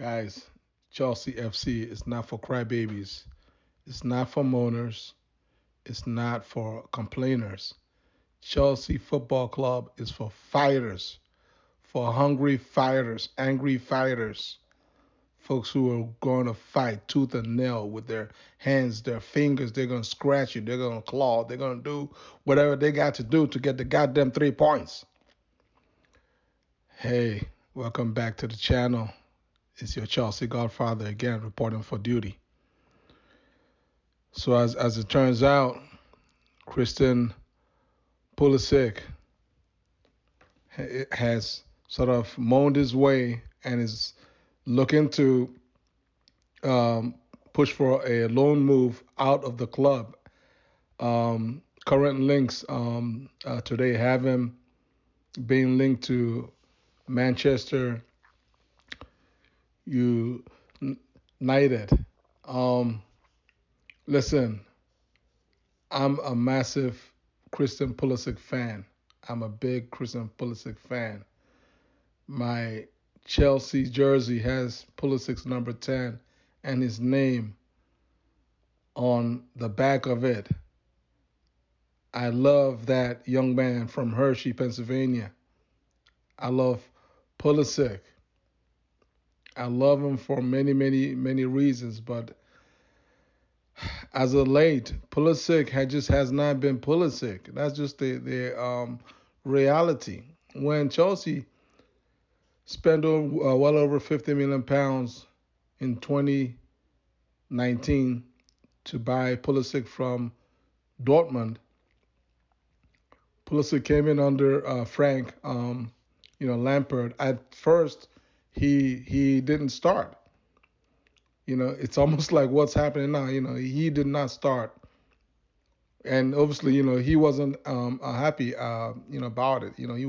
Guys, Chelsea FC is not for crybabies. It's not for moaners. It's not for complainers. Chelsea Football Club is for fighters, for hungry fighters, angry fighters, folks who are going to fight tooth and nail with their hands, their fingers. They're going to scratch you. They're going to claw. They're going to do whatever they got to do to get the goddamn 3 points. Hey, welcome back to the channel. It's your Chelsea Godfather again reporting for duty. So as it turns out, Christian Pulisic has sort of moaned his way and is looking to push for a loan move out of the club. Current links today have him being linked to Manchester United. Listen, I'm a massive Christian Pulisic fan. I'm a big Christian Pulisic fan. My Chelsea jersey has Pulisic's number 10 and his name on the back of it. I love that young man from Hershey, Pennsylvania. I love Pulisic. I love him for many, many, many reasons, but as of late, Pulisic has not been Pulisic. That's just the reality. When Chelsea spent well over 50 million pounds in 2019 to buy Pulisic from Dortmund, Pulisic came in under Frank, Lampard. At first, he didn't start. It's almost like what's happening now. He did not start, and obviously, he wasn't happy, about it. I believe he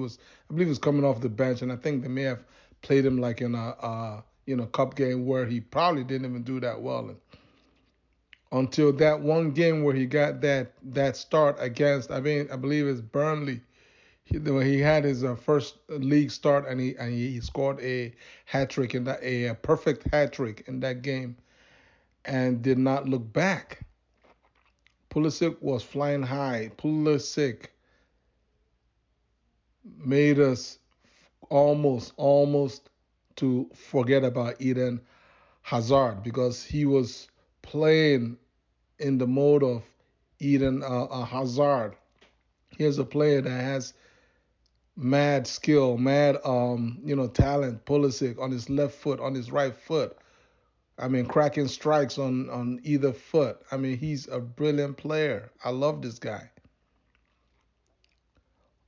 was coming off the bench, and I think they may have played him like in a cup game where he probably didn't even do that well. And until that one game where he got that start against, I believe it's Burnley. He had his first league start, and he scored a hat trick in a perfect hat trick in that game, and did not look back. Pulisic was flying high. Pulisic made us almost to forget about Eden Hazard because he was playing in the mode of Eden Hazard. Here's a player that has mad skill, mad talent. Pulisic on his left foot, on his right foot. Cracking strikes on either foot. He's a brilliant player. I love this guy.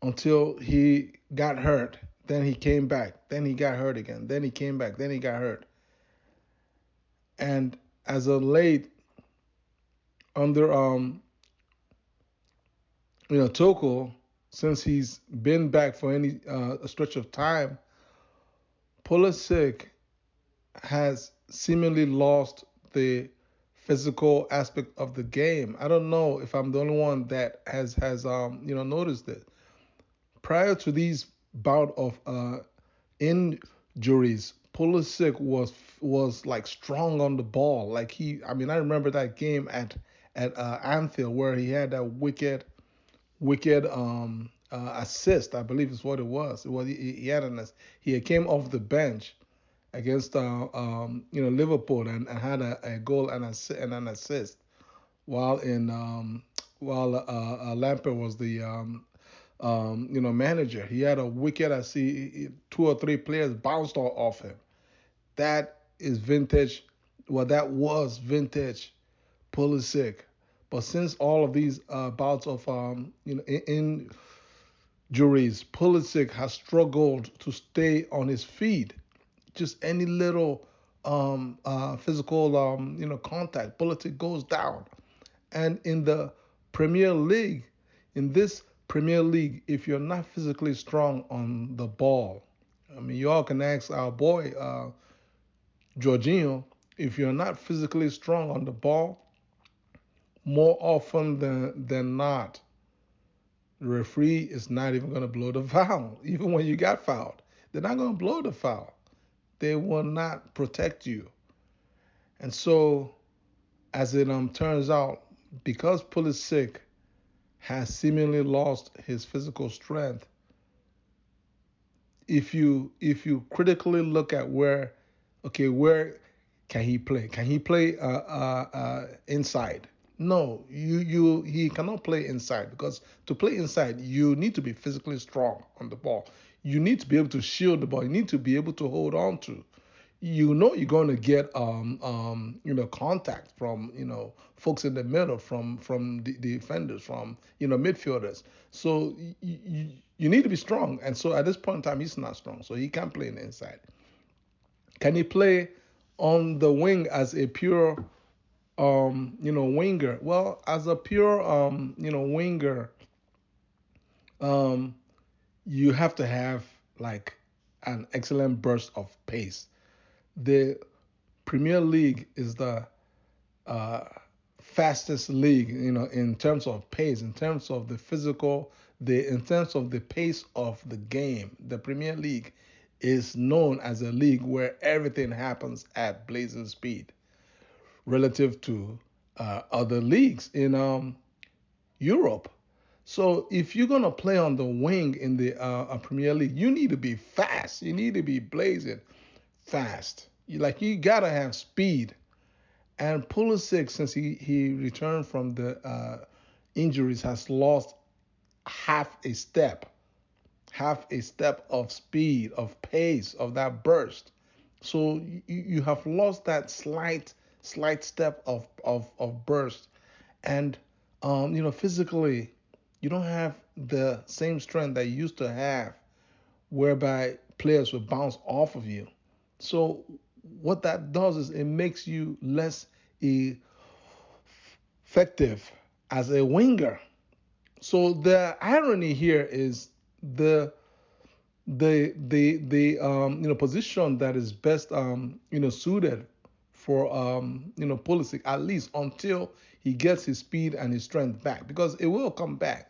Until he got hurt. Then he came back. Then he got hurt again. Then he came back. Then he got hurt. And as of late, under Tuchel, since he's been back for any stretch of time, Pulisic has seemingly lost the physical aspect of the game. I don't know if I'm the only one that has noticed it. Prior to these bout of injuries, Pulisic was like strong on the ball. I remember that game at Anfield where he had that wicked assist. I believe is what it was. It was he had he came off the bench against Liverpool and had a goal and an assist while Lampard was the manager. He had a wicked. I see 2 or 3 players bounced off him. That is vintage. Well, that was vintage Pulisic. But since all of these bouts of injuries, Pulisic has struggled to stay on his feet. Just any little physical contact, Pulisic goes down. And in the Premier League, in this Premier League, if you're not physically strong on the ball, you all can ask our boy Jorginho, if you're not physically strong on the ball, more often than not, the referee is not even going to blow the foul. Even when you got fouled, they're not going to blow the foul. they will not protect you. And so, as it turns out, because Pulisic has seemingly lost his physical strength, if you critically look at where can he play? Can he play inside? No, he cannot play inside, because to play inside you need to be physically strong on the ball. You need to be able to shield the ball. You need to be able to hold on to. You're going to get contact from folks in the middle, from the defenders, from midfielders. So you need to be strong. And so at this point in time, he's not strong, so he can't play in the inside. Can he play on the wing as a pure winger? Well, as a pure winger, um, you have to have like an excellent burst of pace. The Premier League is the uh, fastest league, in terms of pace, in terms of the physical, in terms of the pace of the game. The Premier League is known as a league where everything happens at blazing speed, relative to other leagues in Europe. So if you're gonna play on the wing in the Premier League, you need to be fast. You need to be blazing fast. You gotta have speed. And Pulisic, since he returned from the injuries, has lost half a step, of speed, of pace, of that burst. So you have lost that slight step of burst, and physically you don't have the same strength that you used to have, whereby players will bounce off of you. So what that does is it makes you less effective as a winger. So the irony here is the position that is best suited for Pulisic, at least until he gets his speed and his strength back, because it will come back.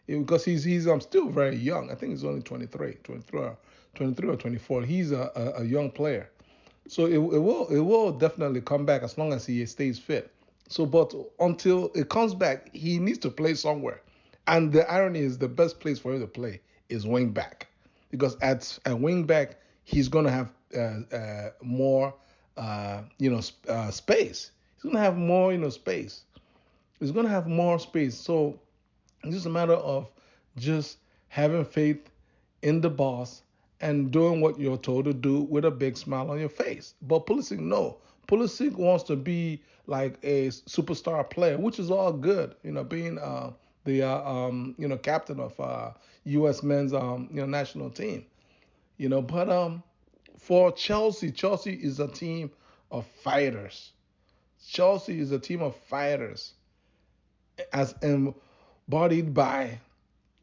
Because he's still very young. I think he's only 23 or 24. He's a young player. So it will definitely come back as long as he stays fit. So, but until it comes back, he needs to play somewhere. And the irony is, the best place for him to play is wing back, because at wing back he's going to have more space. He's going to have more space. He's going to have more space. So it's just a matter of just having faith in the boss and doing what you're told to do with a big smile on your face. But Pulisic, no. Pulisic wants to be like a superstar player, which is all good. Being the captain of U.S. men's national team. But for Chelsea is a team of fighters. Chelsea is a team of fighters, as embodied by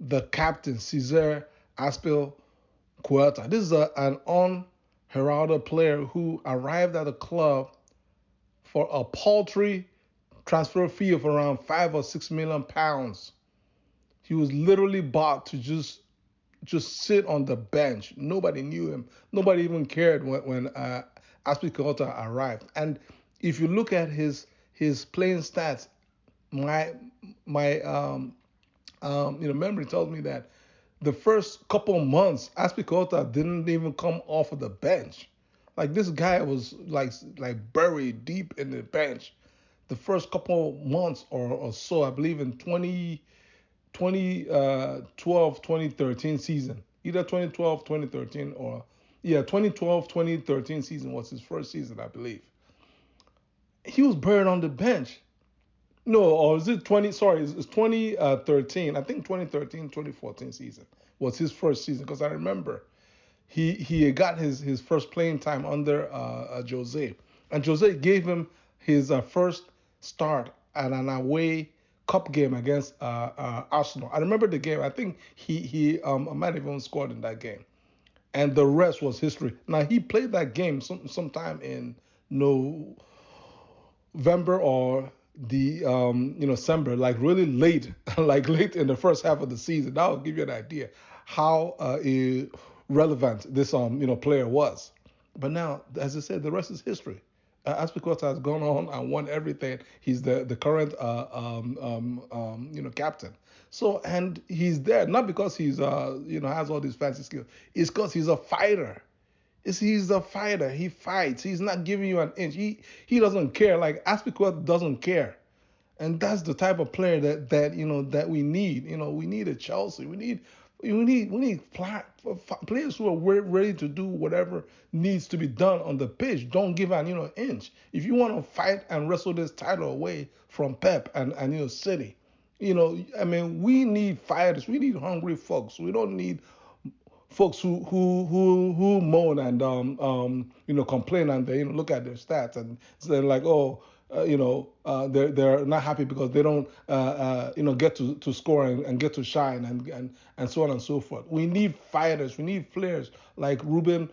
the captain, Cesar Azpilicueta. This is an unheralded player who arrived at the club for a paltry transfer fee of around £5 or £6 million. He was literally bought to just sit on the bench. Nobody knew him. Nobody even cared when Azpilicueta arrived. And if you look at his playing stats, my memory tells me that the first couple months, Azpilicueta didn't even come off of the bench. Like, this guy was like buried deep in the bench the first couple months or so. I believe in 2013 season, either 2012, 2013, or 2012, 2013 season was his first season, I believe. He was buried on the bench. No, or is it 20? Sorry, it's 2013. I think 2013, 2014 season was his first season, because I remember he got his first playing time under Jose, and Jose gave him his first start at an away cup game against Arsenal. I remember the game. I think he might have even scored in that game, and the rest was history. Now, he played that game sometime in November or the December, like really late, like late in the first half of the season. That will give you an idea how relevant this player was. But now, as I said, the rest is history. Aspicot has gone on and won everything. He's the current captain. So, and he's there not because he's has all these fancy skills. It's because he's a fighter. He's a fighter. He fights. He's not giving you an inch. He doesn't care. Like Aspicot doesn't care. And that's the type of player that we need. We need a Chelsea. We need players who are ready to do whatever needs to be done on the pitch. Don't give an inch. If you want to fight and wrestle this title away from Pep and City, we need fighters. We need hungry folks. We don't need folks who moan and complain and they look at their stats and say like, oh, they're not happy because they don't get to score and get to shine and so on and so forth. We need fighters. We need players like Ruben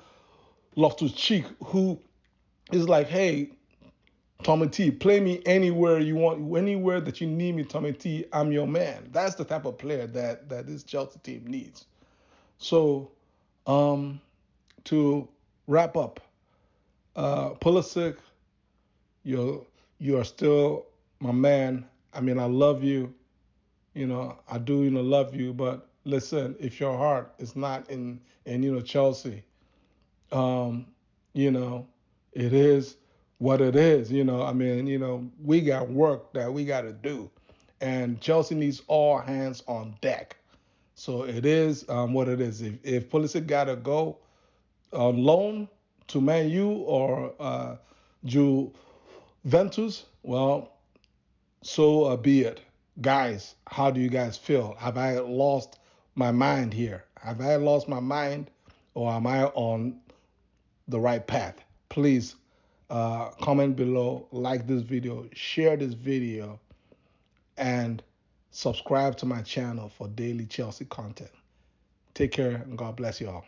Loftus-Cheek, who is like, hey, Tommy T, play me anywhere you want, anywhere that you need me, Tommy T, I'm your man. That's the type of player that this Chelsea team needs. So, to wrap up, Pulisic, you are still my man. I mean, I love you. I do love you. But listen, if your heart is not in Chelsea, um, it is what it is. I mean, we got work that we got to do, and Chelsea needs all hands on deck. So it is what it is. If Pulisic got to go on loan to Man U or Juventus, well, so be it. Guys, how do you guys feel? Have I lost my mind here? Have I lost my mind or am I on the right path? Please comment below, like this video, share this video, and subscribe to my channel for daily Chelsea content. Take care and God bless you all.